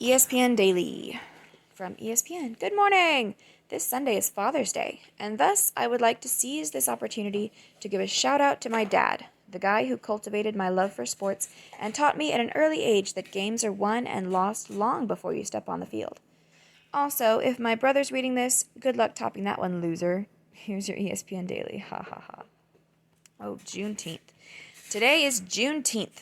ESPN Daily from ESPN. Good morning! This Sunday is Father's Day, and thus I would like to seize this opportunity to give a shout out to my dad, the guy who cultivated my love for sports and taught me at an early age that games are won and lost long before you step on the field. Also, if my brother's reading this, good luck topping that one, loser. Here's your ESPN Daily. Ha ha ha. Oh, Juneteenth. Today is Juneteenth.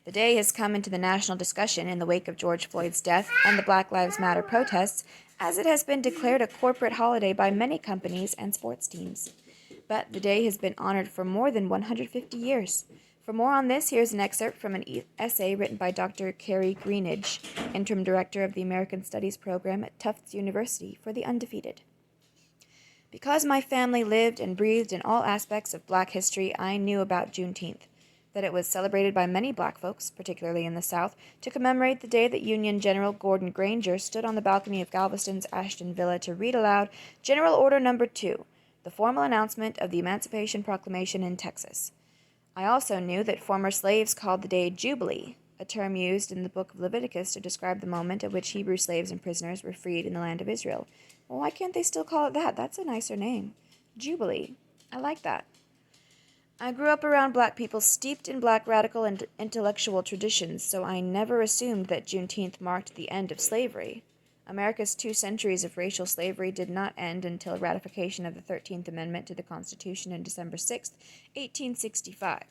The day has come into the national discussion in the wake of George Floyd's death and the Black Lives Matter protests, as it has been declared a corporate holiday by many companies and sports teams. But the day has been honored for more than 150 years. For more on this, here's an excerpt from an essay written by Dr. Carrie Greenidge, Interim Director of the American Studies Program at Tufts University for the Undefeated. Because my family lived and breathed in all aspects of Black history, I knew about Juneteenth, that it was celebrated by many Black folks, particularly in the South, to commemorate the day that Union General Gordon Granger stood on the balcony of Galveston's Ashton Villa to read aloud General Order No. 2, the formal announcement of the Emancipation Proclamation in Texas. I also knew that former slaves called the day Jubilee, a term used in the book of Leviticus to describe the moment at which Hebrew slaves and prisoners were freed in the land of Israel. Well, why can't they still call it that? That's a nicer name. Jubilee. I like that. I grew up around Black people steeped in Black radical and intellectual traditions, so I never assumed that Juneteenth marked the end of slavery. America's 2 centuries of racial slavery did not end until ratification of the 13th Amendment to the Constitution on December 6, 1865.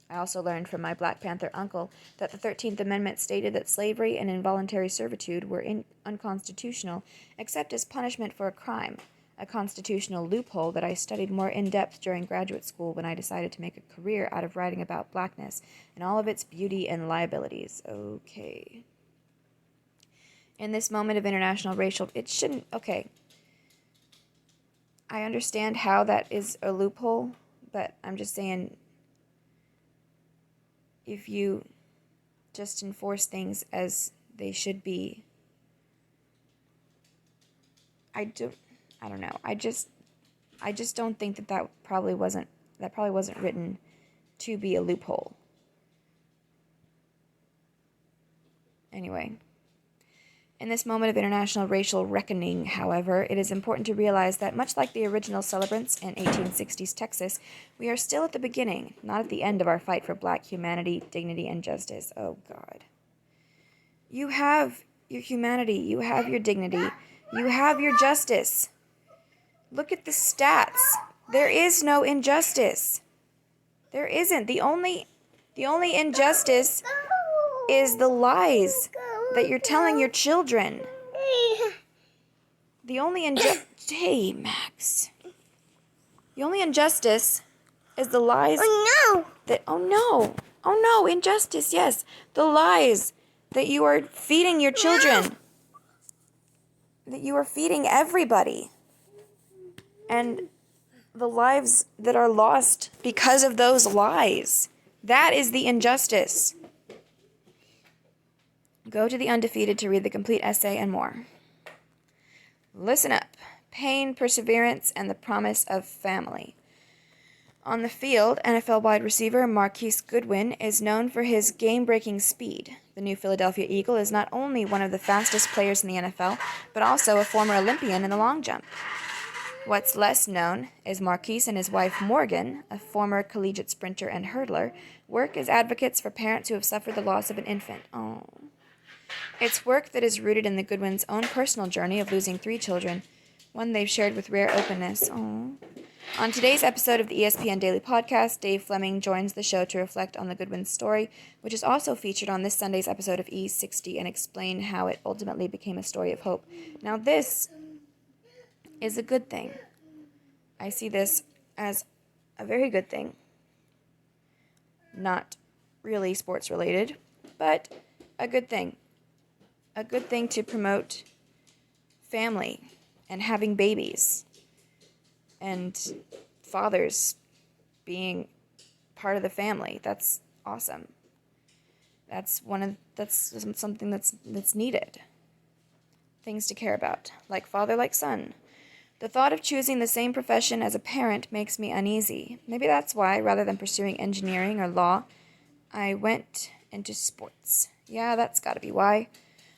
I also learned from my Black Panther uncle that the 13th Amendment stated that slavery and involuntary servitude were unconstitutional except as punishment for a crime, a constitutional loophole that I studied more in-depth during graduate school when I decided to make a career out of writing about Blackness and all of its beauty and liabilities. Okay. In this moment of international racial... Okay. I understand how that is a loophole, but I'm just saying, if you just enforce things as they should be, I don't know. I just don't think that probably wasn't written to be a loophole. Anyway, in this moment of international racial reckoning, however, it is important to realize that much like the original celebrants in 1860s Texas, we are still at the beginning, not at the end of our fight for Black humanity, dignity, and justice. Oh, God. You have your humanity. You have your dignity. You have your justice. Look at the stats. There is no injustice. There isn't. The only injustice is the lies that you're telling your children. The only Hey, Max. The only injustice is the lies Oh no, injustice, yes. The lies that you are feeding your children. That you are feeding everybody. And the lives that are lost because of those lies. That is the injustice. Go to The Undefeated to read the complete essay and more. Listen up. Pain, perseverance, and the promise of family. On the field, NFL wide receiver Marquise Goodwin is known for his game-breaking speed. The new Philadelphia Eagle is not only one of the fastest players in the NFL, but also a former Olympian in the long jump. What's less known is Marquise and his wife Morgan, a former collegiate sprinter and hurdler, work as advocates for parents who have suffered the loss of an infant. Oh. It's work that is rooted in the Goodwins' own personal journey of losing 3 children, one they've shared with rare openness. Oh. On today's episode of the ESPN Daily Podcast, Dave Fleming joins the show to reflect on the Goodwins' story, which is also featured on this Sunday's episode of E60, and explain how it ultimately became a story of hope. Now this is a good thing. I see this as a very good thing. Not really sports related, but a good thing. A good thing to promote family and having babies and fathers being part of the family. That's awesome. That's something that's needed. Things to care about, like father, like son. The thought of choosing the same profession as a parent makes me uneasy. Maybe that's why, rather than pursuing engineering or law, I went into sports. Yeah, that's gotta be why.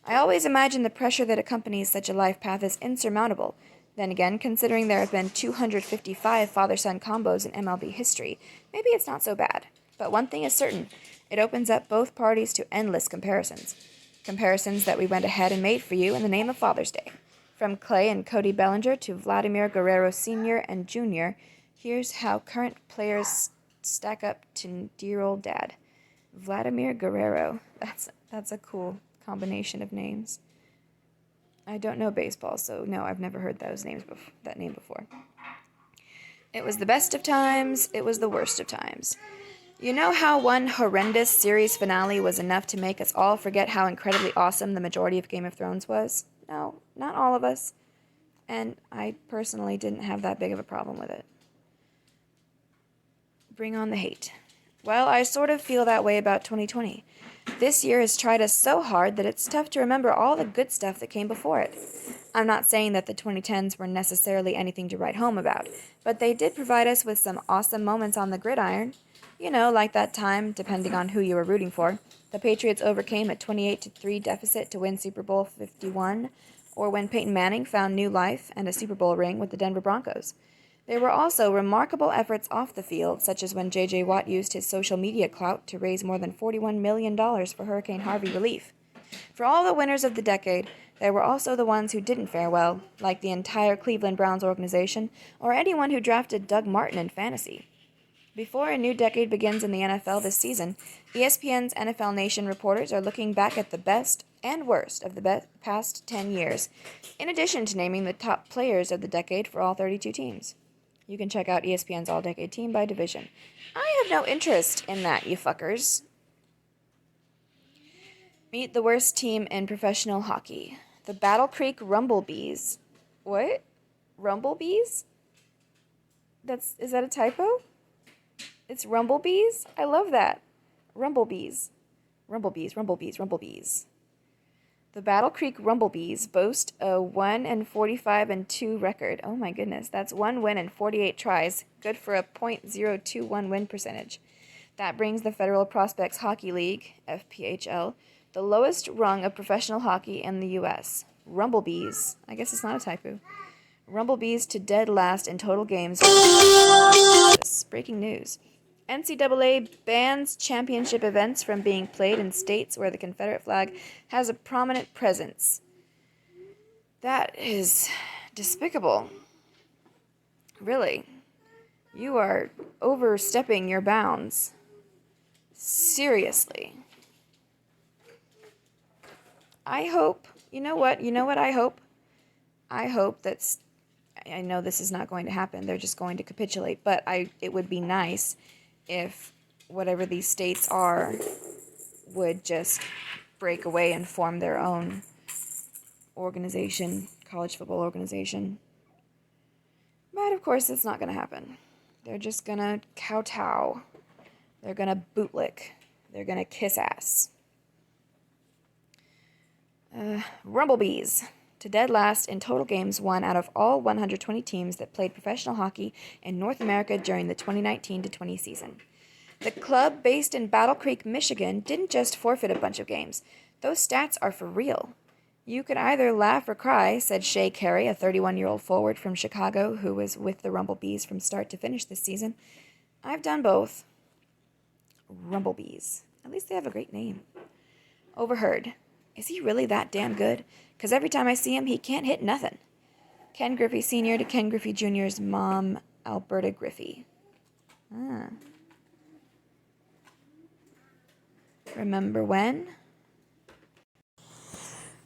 I always imagine the pressure that accompanies such a life path is insurmountable. Then again, considering there have been 255 father-son combos in MLB history, maybe it's not so bad. But one thing is certain, it opens up both parties to endless comparisons. Comparisons that we went ahead and made for you in the name of Father's Day. From Clay and Cody Bellinger to Vladimir Guerrero Sr. and Jr., here's how current players stack up to dear old dad. Vladimir Guerrero. That's a cool combination of names. I don't know baseball, so no, I've never heard that name before. It was the best of times, it was the worst of times. You know how one horrendous series finale was enough to make us all forget how incredibly awesome the majority of Game of Thrones was? No, not all of us. And I personally didn't have that big of a problem with it. Bring on the hate. Well, I sort of feel that way about 2020. This year has tried us so hard that it's tough to remember all the good stuff that came before it. I'm not saying that the 2010s were necessarily anything to write home about, but they did provide us with some awesome moments on the gridiron. You know, like that time, depending on who you were rooting for, the Patriots overcame a 28-3 deficit to win Super Bowl 51, or when Peyton Manning found new life and a Super Bowl ring with the Denver Broncos. There were also remarkable efforts off the field, such as when J.J. Watt used his social media clout to raise more than $41 million for Hurricane Harvey relief. For all the winners of the decade, there were also the ones who didn't fare well, like the entire Cleveland Browns organization, or anyone who drafted Doug Martin in fantasy. Before a new decade begins in the NFL this season, ESPN's NFL Nation reporters are looking back at the best and worst of the past 10 years, in addition to naming the top players of the decade for all 32 teams. You can check out ESPN's all-decade team by division. I have no interest in that, you fuckers. Meet the worst team in professional hockey. The Battle Creek Rumblebees. What? Rumblebees? Is that a typo? It's Rumblebees? I love that. Rumblebees. Rumblebees. The Battle Creek Rumblebees boast a 1-45-2 record. Oh my goodness, that's 1 win and 48 tries. Good for a .021 win percentage. That brings the Federal Prospects Hockey League, FPHL, the lowest rung of professional hockey in the U.S. Rumblebees. I guess it's not a typo. Rumblebees to dead last in total games. Breaking news. NCAA bans championship events from being played in states where the Confederate flag has a prominent presence. That is despicable. Really. You are overstepping your bounds. Seriously. I hope, you know what I hope? I hope that's, I know this is not going to happen, they're just going to capitulate, but it would be nice if whatever these states are would just break away and form their own organization, college football organization. But of course it's not going to happen. They're just going to kowtow. They're going to bootlick. They're going to kiss ass. Rumblebees. To dead last in total games won out of all 120 teams that played professional hockey in North America during the 2019-20 season. The club, based in Battle Creek, Michigan, didn't just forfeit a bunch of games. Those stats are for real. You could either laugh or cry, said Shea Carey, a 31-year-old forward from Chicago who was with the Rumblebees from start to finish this season. I've done both. Rumblebees. At least they have a great name. Overheard. Is he really that damn good? Because every time I see him, he can't hit nothing. Ken Griffey Sr. to Ken Griffey Jr.'s mom, Alberta Griffey. Remember when?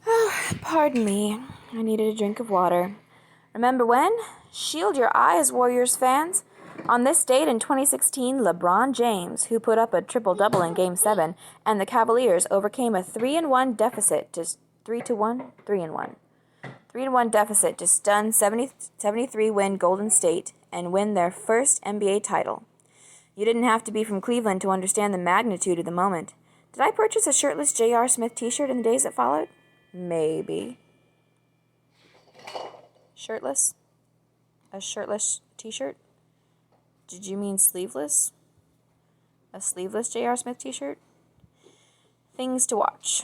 Oh, pardon me. I needed a drink of water. Remember when? Shield your eyes, Warriors fans. On this date in 2016, LeBron James, who put up a triple-double in Game 7, and the Cavaliers overcame a 3-1 deficit to 3-1 deficit to stun 73-win Golden State and win their first NBA title. You didn't have to be from Cleveland to understand the magnitude of the moment. Did I purchase a shirtless J.R. Smith t-shirt in the days that followed? Maybe. Shirtless? A shirtless t-shirt? Did you mean sleeveless? A sleeveless J.R. Smith t-shirt? Things to watch.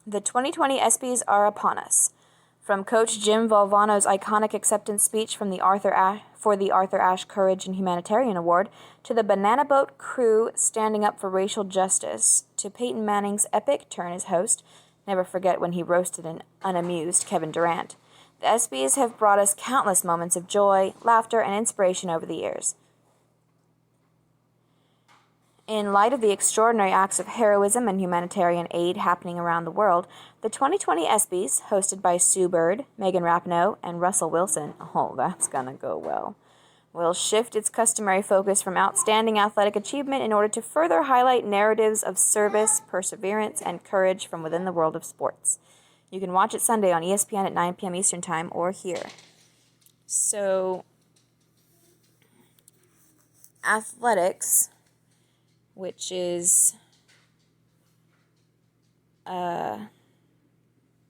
The 2020 ESPYs are upon us. From Coach Jim Valvano's iconic acceptance speech from for the Arthur Ashe Courage and Humanitarian Award, to the Banana Boat crew standing up for racial justice, to Peyton Manning's epic turn as host, never forget when he roasted an unamused Kevin Durant. The ESPYs have brought us countless moments of joy, laughter, and inspiration over the years. In light of the extraordinary acts of heroism and humanitarian aid happening around the world, the 2020 ESPYs, hosted by Sue Bird, Megan Rapinoe, and Russell Wilson, oh, that's gonna go well, will shift its customary focus from outstanding athletic achievement in order to further highlight narratives of service, perseverance, and courage from within the world of sports. You can watch it Sunday on ESPN at 9 p.m. Eastern Time or here. So, athletics, which is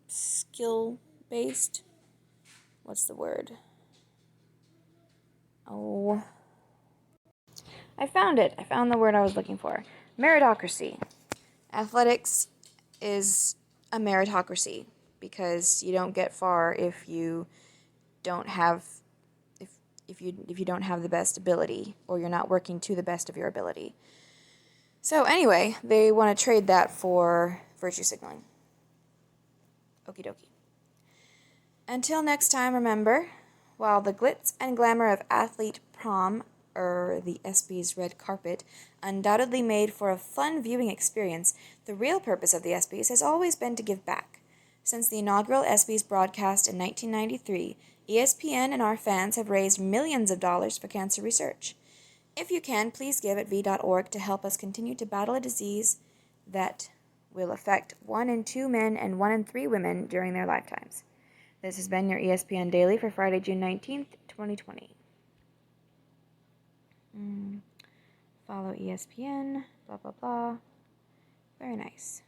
skill-based. What's the word? Oh, I found it. I found the word I was looking for. Meritocracy. Athletics is a meritocracy because you don't get far if you don't have if you don't have the best ability or you're not working to the best of your ability. So anyway, they want to trade that for virtue signaling. Okie dokie. Until next time, remember, while the glitz and glamour of athlete prom, or the ESPYs red carpet, undoubtedly made for a fun viewing experience, the real purpose of the ESPYs has always been to give back. Since the inaugural ESPYs broadcast in 1993, ESPN and our fans have raised millions of dollars for cancer research. If you can, please give at v.org to help us continue to battle a disease that will affect 1 in 2 men and 1 in 3 women during their lifetimes. This has been your ESPN Daily for Friday, June 19th, 2020. Follow ESPN, blah, blah, blah. Very nice.